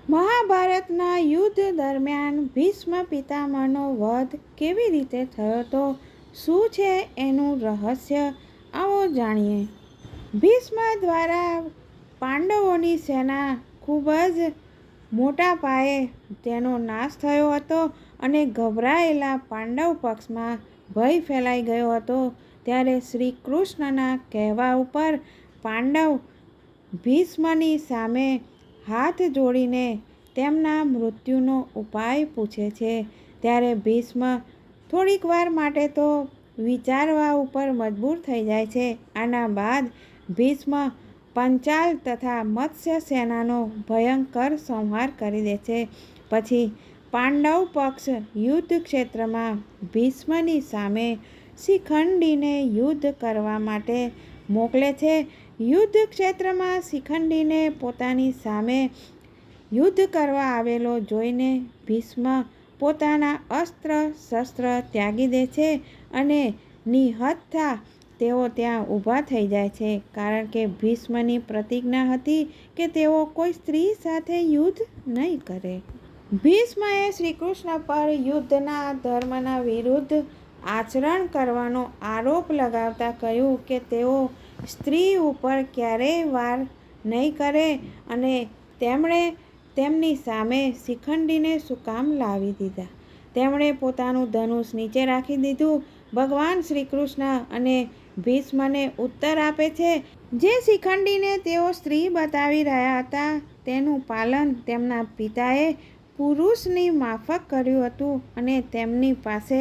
મહાભારતના યુદ્ધ દરમિયાન ભીષ્મ પિતામહનો વધ કેવી રીતે થયો હતો? શું છે એનું રહસ્ય? આવો જાણીએ. ભીષ્મ દ્વારા પાંડવોની સેના ખૂબ જ મોટા પાયે તેનો નાશ થયો હતો અને ગભરાયેલા પાંડવ પક્ષમાં ભય ફેલાઈ ગયો હતો. ત્યારે શ્રી કૃષ્ણના કહેવા ઉપર પાંડવ ભીષ્મની સામે હાથ જોડીને તેમના મૃત્યુનો ઉપાય પૂછે છે. ત્યારે ભીષ્મ થોડીક વાર માટે તો વિચારવા ઉપર મજબૂર થઈ જાય છે. આના બાદ ભીષ્મ પાંચાલ તથા મત્સ્ય સેનાનો ભયંકર સંહાર કરી દે છે. પછી પાંડવ પક્ષ યુદ્ધ ક્ષેત્રમાં ભીષ્મની સામે શિખંડીને યુદ્ધ કરવા માટે મોકલે છે. યુદ્ધ ક્ષેત્રમાં શિખંડીને પોતાની સામે યુદ્ધ કરવા આવેલો જોઈને ભીષ્મ પોતાના અસ્ત્ર શસ્ત્ર ત્યાગી દે છે અને નિહતતા તેઓ ત્યાં ઊભા થઈ જાય છે. કારણ કે ભીષ્મની પ્રતિજ્ઞા હતી કે તેઓ કોઈ સ્ત્રી સાથે યુદ્ધ નહીં કરે. ભીષ્મએ શ્રીકૃષ્ણ પર યુદ્ધના ધર્મના વિરુદ્ધ આચરણ કરવાનો આરોપ લગાવતા કહ્યું કે તેઓ સ્ત્રી ઉપર ક્યારેય વાર નહીં કરે અને તેમણે તેમની સામે શિખંડીને શું કામ લાવી દીધા. તેમણે પોતાનું ધનુષ નીચે રાખી દીધું. ભગવાન શ્રીકૃષ્ણ અને ભીષ્મને ઉત્તર આપે છે. જે શિખંડીને તેઓ સ્ત્રી બતાવી રહ્યા હતા તેનું પાલન તેમના પિતાએ પુરુષની માફક કર્યું હતું અને તેમની પાસે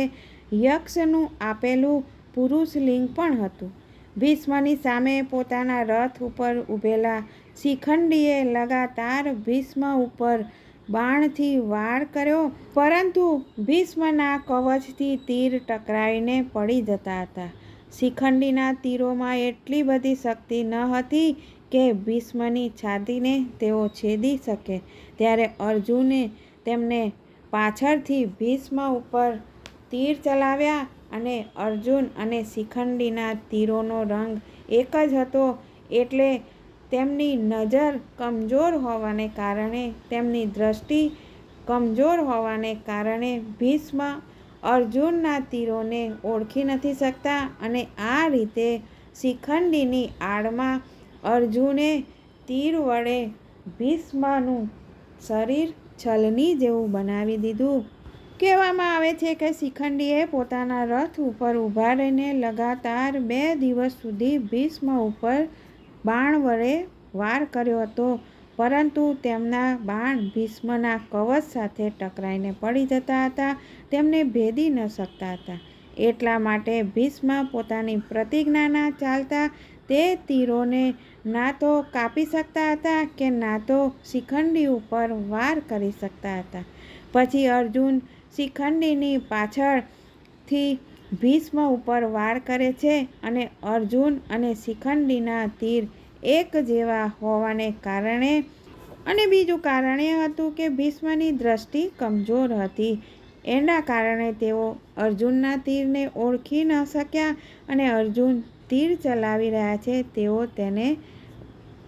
યક્ષનું આપેલું પુરુષ લિંગ પણ હતું. ભીષ્મની સામે પોતાના રથ ઉપર ઊભેલા શિખંડીએ લગાતાર ભીષ્મ ઉપર બાણથી વાર કર્યો, પરંતુ ભીષ્મના કવચથી તીર ટકરાઈને પડી જતા હતા. શિખંડીના તીરોમાં એટલી બધી શક્તિ ન હતી કે ભીષ્મની છાતીને તેઓ છેદી શકે. ત્યારે અર્જુને તેમને પાછળથી ભીષ્મ ઉપર તીર ચલાવ્યા અને અર્જુન અને શિખંડીના તીરોનો રંગ એક જ હતો. એટલે તેમની નજર કમજોર હોવાને કારણે, તેમની દ્રષ્ટિ કમજોર હોવાને કારણે ભીષ્મ અર્જુનના તીરોને ઓળખી નથી શકતા અને આ રીતે શિખંડીની આડમાં અર્જુને તીર વડે ભીષ્મનું શરીર છલની જેવું બનાવી દીધું. કહેવામાં આવે છે કે શિખંડીએ પોતાના રથ ઉપર ઊભા રહીને લગાતાર 2 દિવસ સુધી ભીષ્મ ઉપર બાણ વડે વાર કર્યો હતો, પરંતુ તેમના બાણ ભીષ્મના કવચ સાથે ટકરાઈને પડી જતા હતા. તેમને ભેદી ન શકતા હતા. એટલા માટે ભીષ્મ પોતાની પ્રતિજ્ઞાના ચાલતા તે તીરોને ના તો કાપી શકતા હતા કે ના તો શિખંડી ઉપર વાર કરી શકતા હતા. પછી અર્જુન શિખંડીની પાછળથી ભીષ્મ ઉપર વાર કરે છે અને અર્જુન અને શિખંડીના તીર એક જેવા હોવાને કારણે અને બીજું કારણ એ હતું કે ભીષ્મની દ્રષ્ટિ કમજોર હતી. એના કારણે તેઓ અર્જુનના તીરને ઓળખી ન શક્યા અને અર્જુન તીર ચલાવી રહ્યા છે તેઓ તેને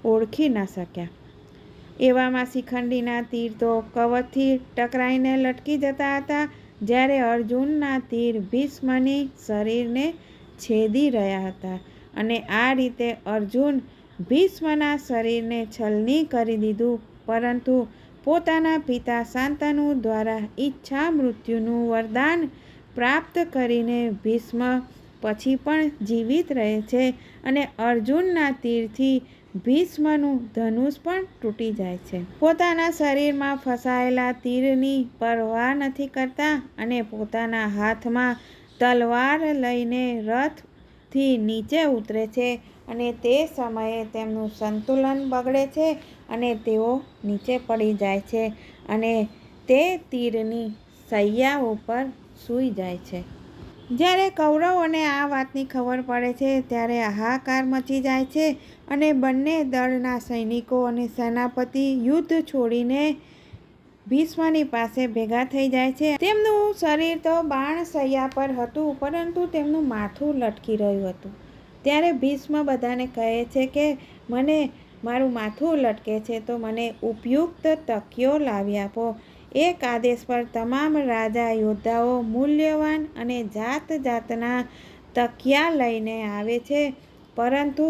ઓળખી ન શક્યા. એવામાં શિખંડીના તીર તો કવચથી ટકરાઈને લટકી જતા હતા, જ્યારે અર્જુનના તીર ભીષ્મની શરીરને છેદી રહ્યા હતા અને આ રીતે અર્જુન ભીષ્મના શરીરને છલની કરી દીધું. પરંતુ પોતાના પિતા શાંતનુ દ્વારા ઈચ્છા મૃત્યુનું વરદાન પ્રાપ્ત કરીને ભીષ્મ પછી પણ જીવિત રહે છે અને અર્જુનના તીરથી ભીષ્મનું ધનુષ પણ તૂટી જાય છે. પોતાના શરીરમાં ફસાયેલા તીરની પરવા નથી કરતા અને પોતાના હાથમાં તલવાર લઈને રથથી નીચે ઉતરે છે અને તે સમયે તેમનું સંતુલન બગડે છે અને તેઓ નીચે પડી જાય છે અને તે તીરની શૈયા ઉપર સૂઈ જાય છે. જ્યારે કૌરવોને આ વાતની ખબર પડે છે ત્યારે હાહાકાર મચી જાય છે અને બંને દળના સૈનિકો અને સેનાપતિ યુદ્ધ છોડીને ભીષ્મની પાસે ભેગા થઈ જાય છે. તેમનું શરીર તો બાણશૈયા પર હતું, પરંતુ તેમનું માથું લટકી રહ્યું હતું. ત્યારે ભીષ્મ બધાને કહે છે કે મને મારું માથું લટકે છે તો મને ઉપયુક્ત તકિયો લાવી આપો. એક આદેશ પર તમામ રાજા યોદ્ધાઓ મૂલ્યવાન અને જાત જાતના તકિયા લઈને આવે છે, પરંતુ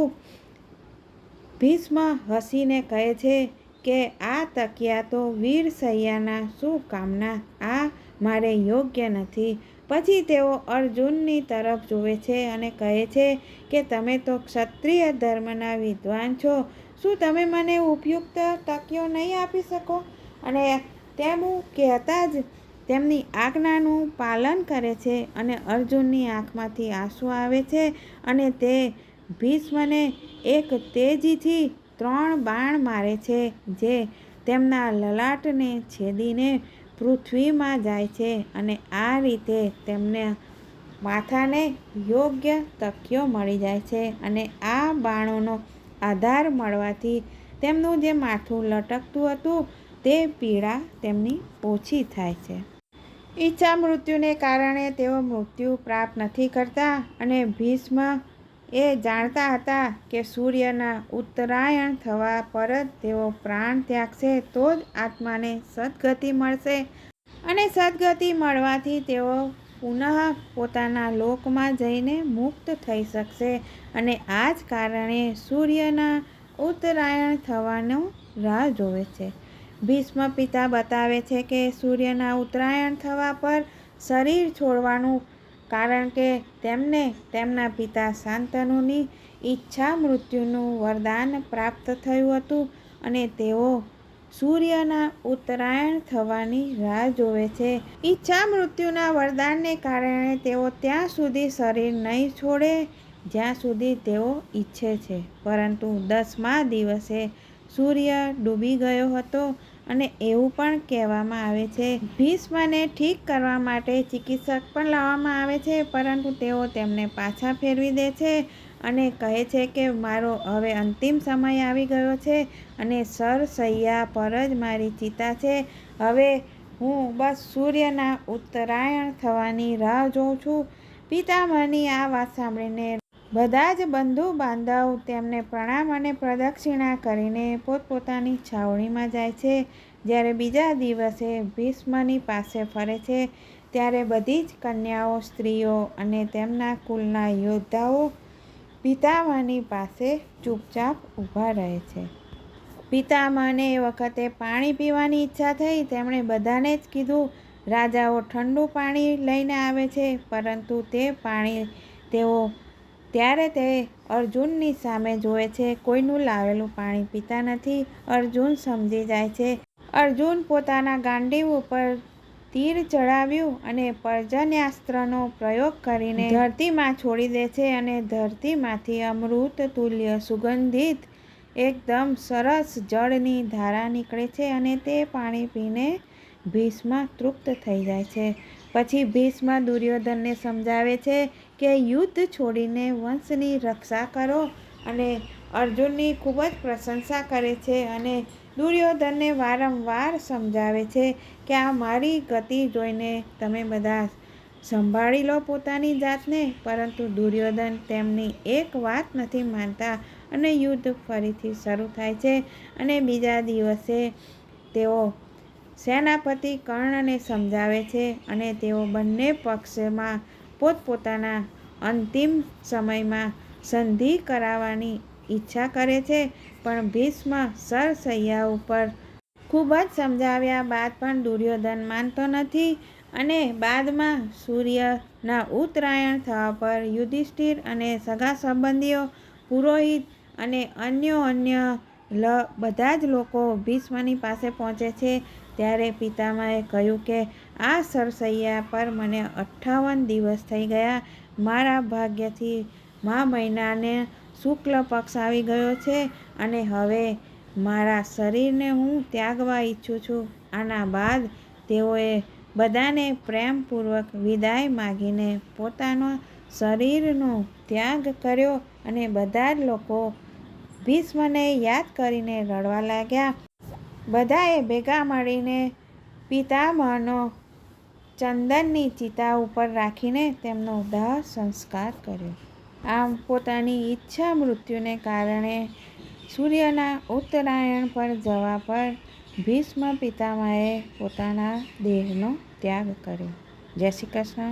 ભીષ્મ હસીને કહે છે કે આ તકિયા તો વીર શૈયાના શું કામના, આ મારે યોગ્ય નથી. પછી તેઓ અર્જુનની તરફ જુએ છે અને કહે છે કે તમે તો ક્ષત્રિય ધર્મના વિદ્વાન છો, શું તમે મને ઉપયુક્ત તકિયો નહીં આપી શકો? અને તેવું કહેતા જ તેમની આજ્ઞાનું પાલન કરે છે અને અર્જુનની આંખમાંથી આંસુ આવે છે અને તે ભીષ્મને એક તેજીથી 3 બાણ મારે છે, જે તેમના લલાટને છેદીને પૃથ્વીમાં જાય છે અને આ રીતે તેમના માથાને યોગ્ય તકિયો મળી જાય છે અને આ બાણોનો આધાર મળવાથી તેમનું જે માથું લટકતું હતું તે પીડા તેમની ઓછી થાય છે. ઈચ્છા મૃત્યુને કારણે તેઓ મૃત્યુ પ્રાપ્ત નથી કરતા અને ભીષ્મ એ જાણતા હતા કે સૂર્યના ઉત્તરાયણ થવા પર જ તેઓ પ્રાણ ત્યાગશે તો જ આત્માને સદ્ગતિ મળશે અને સદ્ગતિ મળવાથી તેઓ પુનઃ પોતાના લોકમાં જઈને મુક્ત થઈ શકશે અને આ જ કારણે સૂર્યના ઉત્તરાયણ થવાનો રાહ જોવે છે. ભીષ્મ પિતા બતાવે છે કે સૂર્યના ઉત્તરાયણ થવા પર શરીર છોડવાનું કારણ કે તેમને તેમના પિતા શાંતનુની ઈચ્છા મૃત્યુનું વરદાન પ્રાપ્ત થયું હતું અને તેઓ સૂર્યના ઉત્તરાયણ થવાની રાહ જોવે છે. ઈચ્છા મૃત્યુના વરદાનને કારણે તેઓ ત્યાં સુધી શરીર નહીં છોડે જ્યાં સુધી તેઓ ઈચ્છે છે, પરંતુ 10મા દિવસે સૂર્ય ડૂબી ગયો હતો અને એવું પણ કહેવામાં આવે છે ભીષ્મને ઠીક કરવા માટે ચિકિત્સક પણ લાવવામાં આવે છે, પરંતુ તેઓ તેમને પાછા ફેરવી દે છે અને કહે છે કે મારો હવે અંતિમ સમય આવી ગયો છે અને સરસૈયા પર જ મારી ચિતા છે. હવે હું બસ સૂર્યના ઉત્તરાયણ થવાની રાહ જોઉં છું. પિતામહની આ વાત સાંભળીને બધા જ બંધુ બાંધવ તેમને પ્રણામ અને પ્રદક્ષિણા કરીને પોતપોતાની છાવણીમાં જાય છે. જ્યારે બીજા દિવસે ભીષ્મની પાસે ફરે છે ત્યારે બધી જ કન્યાઓ, સ્ત્રીઓ અને તેમના કુલના યોદ્ધાઓ પિતામહની પાસે ચૂપચાપ ઊભા રહે છે. પિતામહને એ વખતે પાણી પીવાની ઈચ્છા થઈ. તેમણે બધાને જ કીધું, રાજાઓ ઠંડુ પાણી લઈને આવે છે, પરંતુ તે પાણી તેઓ ત્યારે તે અર્જુનની સામે જુએ છે, કોઈનું લાવેલું પાણી પીતા નથી. અર્જુન સમજી જાય છે. અર્જુન પોતાના ગાંડીવ ઉપર તીર ચડાવ્યું અને પર્જન્યાસ્ત્રનો પ્રયોગ કરીને ધરતીમાં છોડી દે છે અને ધરતીમાંથી અમૃત તુલ્ય સુગંધિત એકદમ સરસ જળની ધારા નીકળે છે અને તે પાણી પીને ભીષ્મ તૃપ્ત થઈ જાય છે. પછી ભીષ્મ દુર્યોધનને સમજાવે છે કે યુદ્ધ છોડીને વંશની રક્ષા કરો અને અર્જુનની ખૂબ જ પ્રશંસા કરે છે અને દુર્યોધનને વારંવાર સમજાવે છે કે આ મારી ગતિ જોઈને તમે બધા સંભાળી લો પોતાની જાતને, પરંતુ દુર્યોધન તેમની એક વાત નથી માનતા અને યુદ્ધ ફરીથી શરૂ થાય છે અને બીજા દિવસે તેઓ સેનાપતિ કર્ણને સમજાવે છે અને તેઓ બંને પક્ષમાં પોતપોતાના અંતિમ સમયમાં સંધિ કરાવવાની ઈચ્છા કરે છે, પણ ભીષ્મ સરસૈયા ઉપર ખૂબ જ સમજાવ્યા બાદ પણ દુર્યોધન માનતો નથી અને બાદમાં સૂર્યના ઉત્તરાયણ થવા પર યુધિષ્ઠિર અને સગા સંબંધીઓ, પુરોહિત અને અન્ય બધા જ લોકો ભીષ્મની પાસે પહોંચે છે. ત્યારે પિતામહે કહ્યું કે આ સરસૈયા પર મને 58 દિવસ થઈ ગયા. મારા ભાગ્યથી મહિનાને શુક્લ પક્ષ આવી ગયો છે અને હવે મારા શરીરને હું ત્યાગવા ઈચ્છું છું. આના બાદ તેઓએ બધાને પ્રેમપૂર્વક વિદાય માગીને પોતાના શરીરનો ત્યાગ કર્યો અને બધા જ લોકો ભીષ્મને યાદ કરીને રડવા લાગ્યા. બધાએ ભેગા મળીને પિતામહનો ચંદનની ચિતા ઉપર રાખીને તેમનો દાહ સંસ્કાર કર્યો. આમ પોતાની ઈચ્છા મૃત્યુને કારણે સૂર્યના ઉત્તરાયણ પર જવા પર ભીષ્મ પિતામહે પોતાના દેહનો ત્યાગ કર્યો. જય શ્રી કૃષ્ણ.